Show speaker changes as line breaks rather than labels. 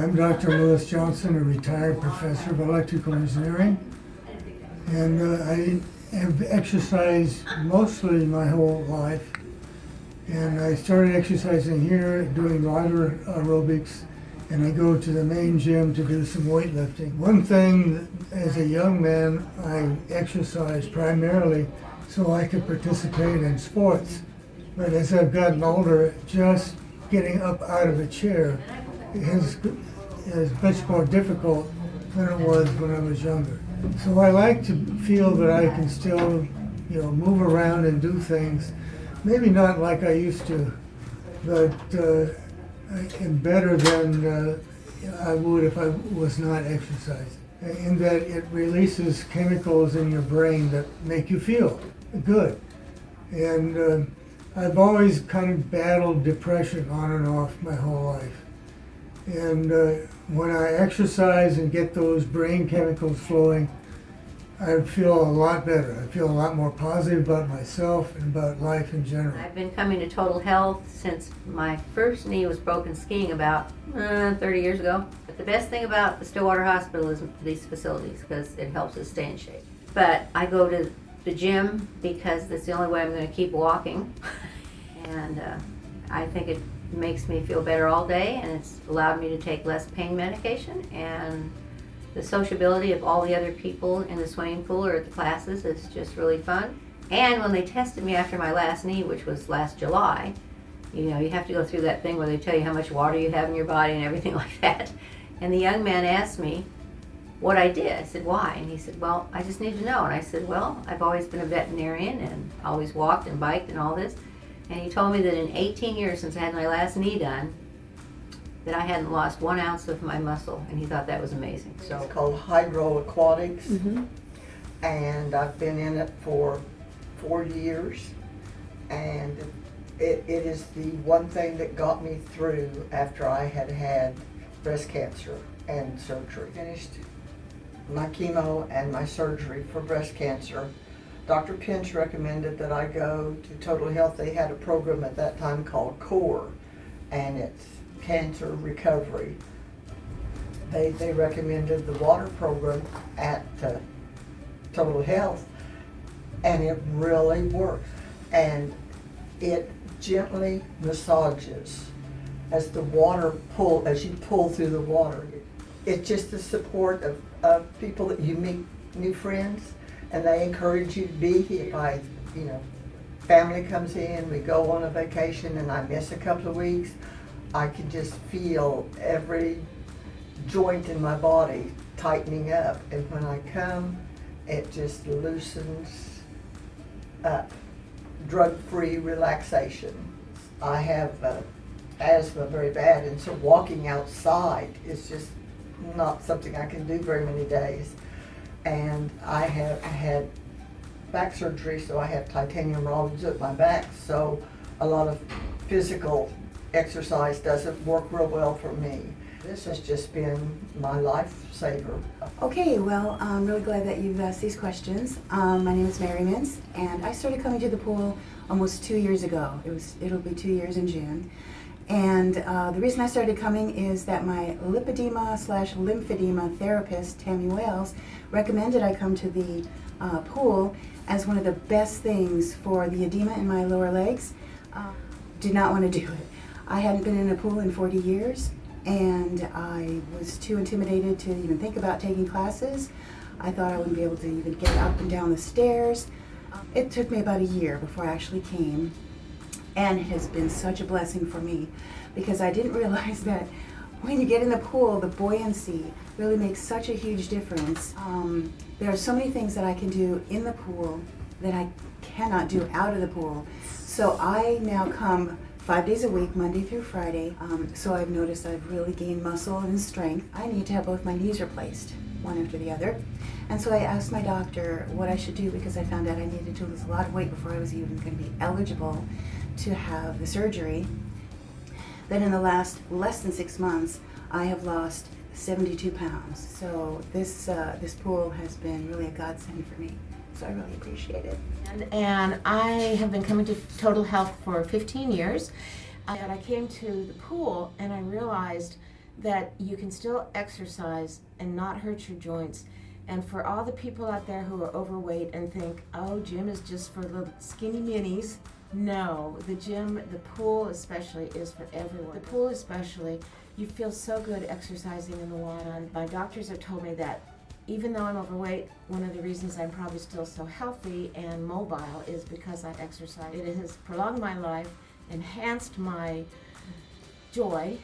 I'm Dr. Lewis Johnson, a retired professor of electrical engineering, and I have exercised mostly my whole life. And I started exercising here, doing water aerobics, and I go to the main gym to do some weightlifting. One thing, as a young man, I exercised primarily so I could participate in sports. But as I've gotten older, just getting up out of a chair is much more difficult than it was when I was younger. So I like to feel that I can still, move around and do things. Maybe not like I used to, but I am better than I would if I was not exercising. In that it releases chemicals in your brain that make you feel good. And I've always kind of battled depression on and off my whole life. And when I exercise and get those brain chemicals flowing, I feel a lot better. I feel a lot more positive about myself and about life in general.
I've been coming to Total Health since my first knee was broken skiing about 30 years ago. But the best thing about the Stillwater Hospital is these facilities because it helps us stay in shape. But I go to the gym because that's the only way I'm going to keep walking. And I think it makes me feel better all day, and it's allowed me to take less pain medication, and the sociability of all the other people in the swimming pool or at the classes is just really fun. And when they tested me after my last knee, which was last July, you have to go through that thing where they tell you how much water you have in your body and everything like that. And the young man asked me what I did. I said, why? And he said, well, I just need to know. And I said, well, I've always been a veterinarian and always walked and biked and all this. And he told me that in 18 years since I had my last knee done, that I hadn't lost 1 ounce of my muscle, and he thought that was amazing. So
it's called hydroaquatics, and I've been in it for 4 years, and it is the one thing that got me through after I had breast cancer and surgery. Finished my chemo and my surgery for breast cancer. Dr. Pinch recommended that I go to Total Health. They had a program at that time called CORE, and it's cancer recovery. They recommended the water program at Total Health, and it really works. And it gently massages as the water as you pull through the water. It's just the support of people that you meet, new friends, and they encourage you to be here. If family comes in, we go on a vacation, and I miss a couple of weeks, I can just feel every joint in my body tightening up. And when I come, it just loosens up. Drug-free relaxation. I have asthma very bad, and so walking outside is just not something I can do very many days. And I have had back surgery, so I have titanium rods at my back, so a lot of physical exercise doesn't work real well for me. This has just been my lifesaver.
Okay, well, I'm really glad that you've asked these questions. My name is Mary Mintz, and I started coming to the pool almost 2 years ago. It'll be 2 years in June. And the reason I started coming is that my lipedema/lymphedema therapist, Tammy Wales, recommended I come to the pool as one of the best things for the edema in my lower legs. Did not want to do it. I hadn't been in a pool in 40 years, and I was too intimidated to even think about taking classes. I thought I wouldn't be able to even get up and down the stairs. It took me about a year before I actually came. And it has been such a blessing for me because I didn't realize that when you get in the pool, the buoyancy really makes such a huge difference. There are so many things that I can do in the pool that I cannot do out of the pool. So I now come 5 days a week, Monday through Friday. So I've noticed I've really gained muscle and strength. I need to have both my knees replaced, one after the other. And so I asked my doctor what I should do because I found out I needed to lose a lot of weight before I was even going to be eligible to have the surgery. Then in the last less than 6 months, I have lost 72 pounds. So this pool has been really a godsend for me. So I really appreciate it.
And I have been coming to Total Health for 15 years. And I came to the pool and I realized that you can still exercise and not hurt your joints. And for all the people out there who are overweight and think, oh, gym is just for little skinny minis, no, the gym, the pool especially, is for everyone. The pool especially, you feel so good exercising in the water. And my doctors have told me that even though I'm overweight, one of the reasons I'm probably still so healthy and mobile is because I exercise. It has prolonged my life, enhanced my joy,